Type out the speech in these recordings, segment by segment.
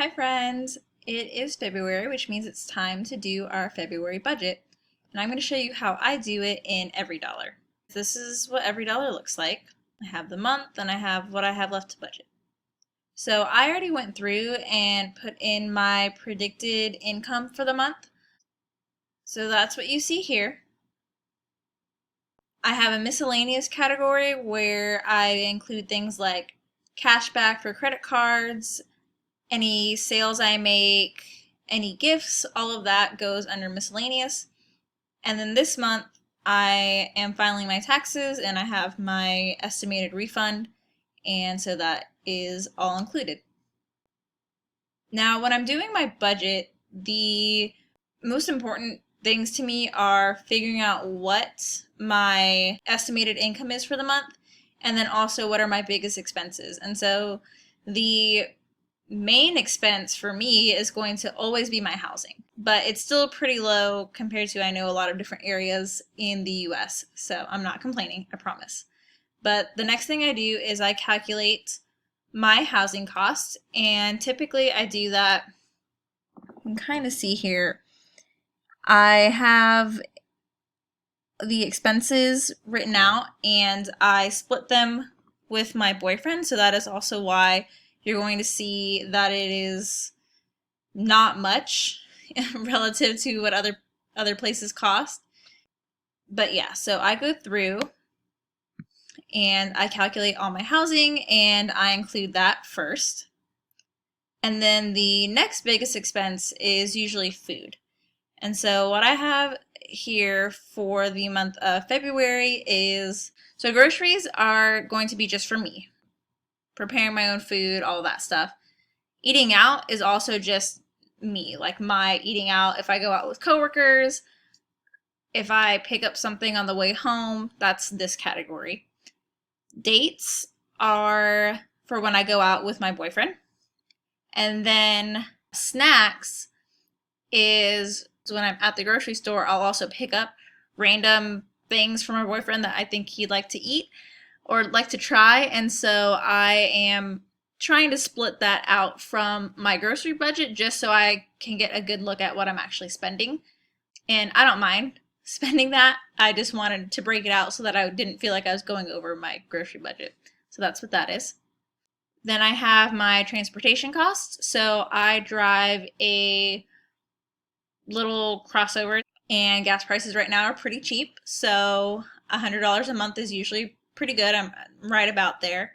Hi friends! It is February, which means it's time to do our February budget. And I'm going to show you how I do it in EveryDollar. This is what EveryDollar looks like. I have the month and I have what I have left to budget. So I already went through and put in my predicted income for the month. So that's what you see here. I have a miscellaneous category where I include things like cashback for credit cards, any sales I make, any gifts, all of that goes under miscellaneous. And then this month I am filing my taxes and I have my estimated refund, and so that is all included. Now when I'm doing my budget, the most important things to me are figuring out what my estimated income is for the month, and then also what are my biggest expenses. And so the main expense for me is going to always be my housing, but it's still pretty low compared to, I know, a lot of different areas in the US, so I'm not complaining, I promise. But the next thing I do is I calculate my housing costs, and typically I do that, you can kind of see here, I have the expenses written out and I split them with my boyfriend, so that is also why you're going to see that it is not much relative to what other places cost. But yeah, so I go through and I calculate all my housing and I include that first. And then the next biggest expense is usually food. And so what I have here for the month of February is, so groceries are going to be just for me, preparing my own food, all that stuff. Eating out is also just me, like my eating out if I go out with coworkers, if I pick up something on the way home, that's this category. Dates are for when I go out with my boyfriend. And then snacks is when I'm at the grocery store, I'll also pick up random things from my boyfriend that I think he'd like to eat or like to try. And so I am trying to split that out from my grocery budget just so I can get a good look at what I'm actually spending. And I don't mind spending that. I just wanted to break it out so that I didn't feel like I was going over my grocery budget. So that's what that is. Then I have my transportation costs. So I drive a little crossover and gas prices right now are pretty cheap. So $100 a month is usually pretty good. I'm right about there.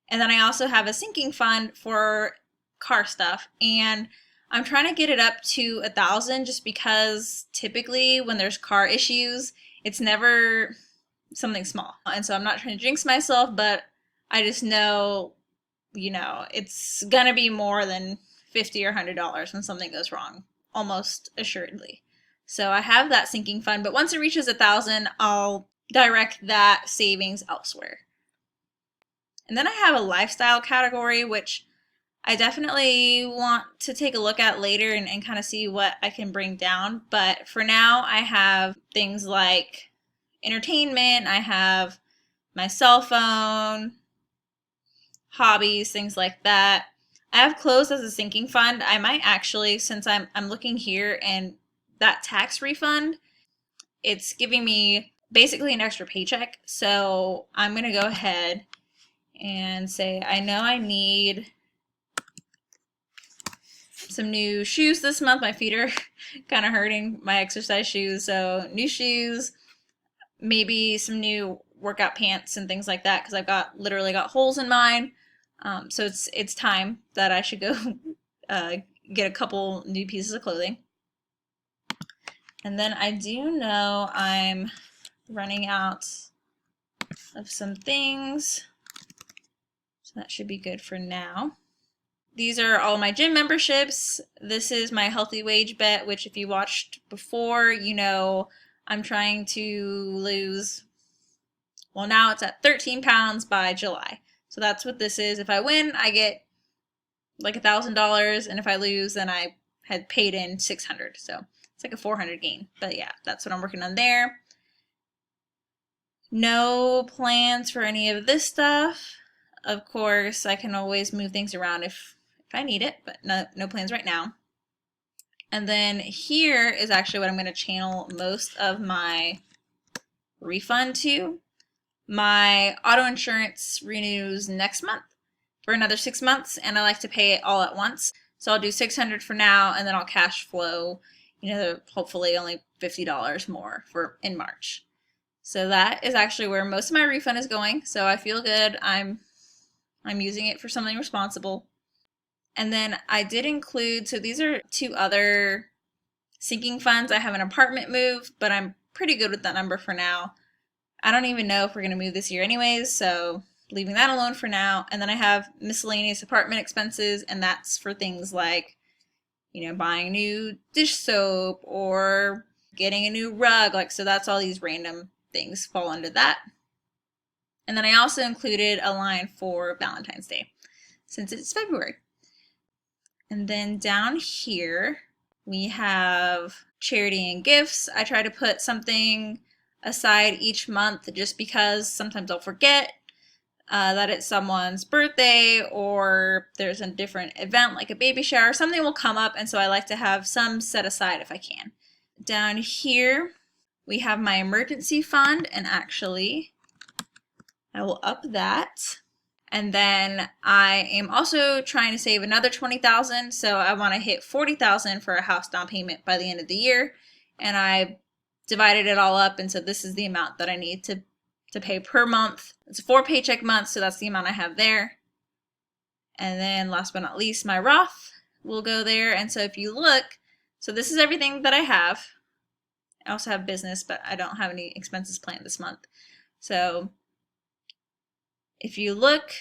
And then I also have a sinking fund for car stuff, and I'm trying to get it up to 1,000 just because typically when there's car issues, it's never something small. And so I'm not trying to jinx myself, but I just know, it's gonna be more than $50 or $100 when something goes wrong, almost assuredly. So I have that sinking fund, but once it reaches 1,000, I'll direct that savings elsewhere. And then I have a lifestyle category, which I definitely want to take a look at later and kind of see what I can bring down. But for now, I have things like entertainment, I have my cell phone, hobbies, things like that. I have clothes as a sinking fund. I might actually, since I'm looking here and that tax refund, it's giving me basically an extra paycheck. So I'm going to go ahead and say, I know I need some new shoes this month. My feet are kind of hurting, my exercise shoes. So new shoes, maybe some new workout pants and things like that, because I've literally got holes in mine. So it's time that I should go get a couple new pieces of clothing. And then I do know I'm running out of some things. That should be good for now. These are all my gym memberships. This is my healthy wage bet, which if you watched before, I'm trying to lose, well, now it's at 13 pounds by July. So that's what this is. If I win, I get like $1,000, and if I lose, then I had paid in 600. So it's like a 400 gain. But yeah, that's what I'm working on there. No plans for any of this stuff. Of course, I can always move things around if if I need it, but no plans right now. And then here is actually what I'm going to channel most of my refund to. My auto insurance renews next month for another 6 months, and I like to pay it all at once. So I'll do $600 for now, and then I'll cash flow, hopefully only $50 more for in March. So that is actually where most of my refund is going. So I feel good. I'm using it for something responsible. And then I did include, so these are 2 other sinking funds. I have an apartment move, but I'm pretty good with that number for now. I don't even know if we're going to move this year anyways, so leaving that alone for now. And then I have miscellaneous apartment expenses, and that's for things like, buying new dish soap or getting a new rug. So that's all these random things fall under that. And then I also included a line for Valentine's Day since it's February. And then down here we have charity and gifts. I try to put something aside each month just because sometimes I'll forget that it's someone's birthday or there's a different event like a baby shower. Something will come up, and so I like to have some set aside if I can. Down here we have my emergency fund, and actually I will up that. And then I am also trying to save another $20,000, so I want to hit $40,000 for a house down payment by the end of the year. And I divided it all up, and so this is the amount that I need to pay per month. It's a 4-paycheck month, so that's the amount I have there. And then last but not least, my Roth will go there. And so if you look, so this is everything that I have. I also have business, but I don't have any expenses planned this month. So if you look,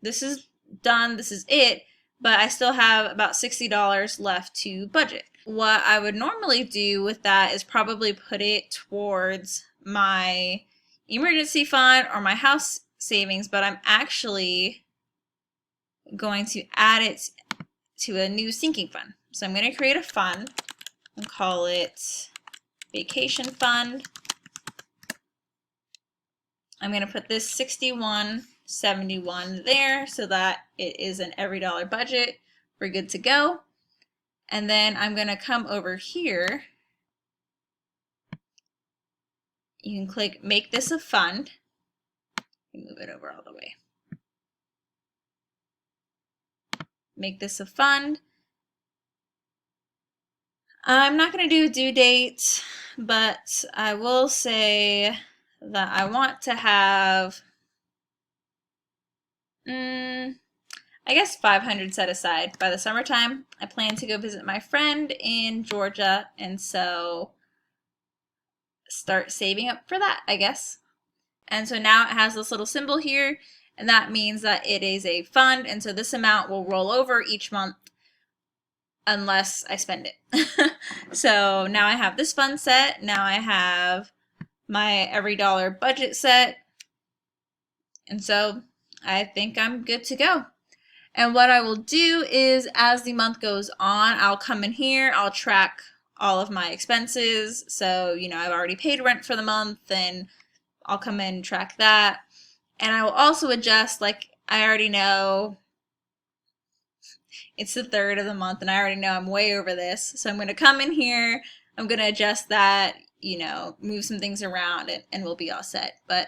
this is done, this is it, but I still have about $60 left to budget. What I would normally do with that is probably put it towards my emergency fund or my house savings, but I'm actually going to add it to a new sinking fund. So I'm going to create a fund and call it vacation fund. I'm going to put this $61.71 there so that it is an EveryDollar budget. We're good to go. And then I'm going to come over here. You can click make this a fund. Move it over all the way. Make this a fund. I'm not going to do a due date, but I will say that I want to have, I guess 500 set aside by the summertime. I plan to go visit my friend in Georgia, and so start saving up for that, I guess. And so now it has this little symbol here, and that means that it is a fund, and so this amount will roll over each month unless I spend it. So now I have this fund set. Now I have my EveryDollar budget set, and so I think I'm good to go. And what I will do is, as the month goes on, I'll come in here, I'll track all of my expenses. So, I've already paid rent for the month, and I'll come in and track that. And I will also adjust, like I already know it's the 3rd of the month and I already know I'm way over this. So I'm going to come in here, I'm going to adjust that, move some things around, and we'll be all set. But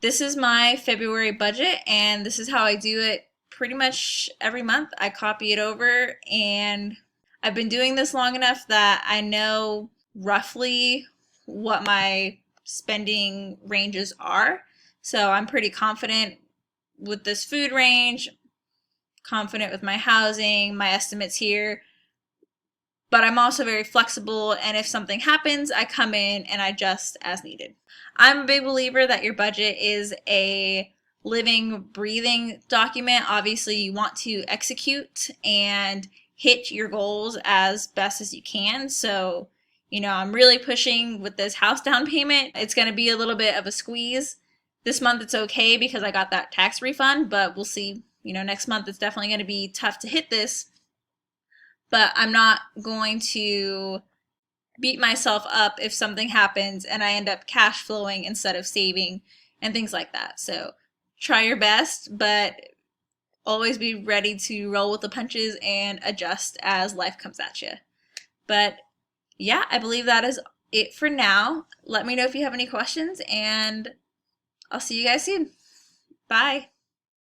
this is my February budget, and this is how I do it pretty much every month. I copy it over, and I've been doing this long enough that I know roughly what my spending ranges are. So I'm pretty confident with this food range, confident with my housing, my estimates here. But I'm also very flexible, and if something happens, I come in and I adjust as needed. I'm a big believer that your budget is a living, breathing document. Obviously, you want to execute and hit your goals as best as you can. So, I'm really pushing with this house down payment. It's going to be a little bit of a squeeze. This month it's okay because I got that tax refund, but we'll see. Next month it's definitely going to be tough to hit this. But I'm not going to beat myself up if something happens and I end up cash flowing instead of saving and things like that. So try your best, but always be ready to roll with the punches and adjust as life comes at you. But yeah, I believe that is it for now. Let me know if you have any questions, and I'll see you guys soon. Bye.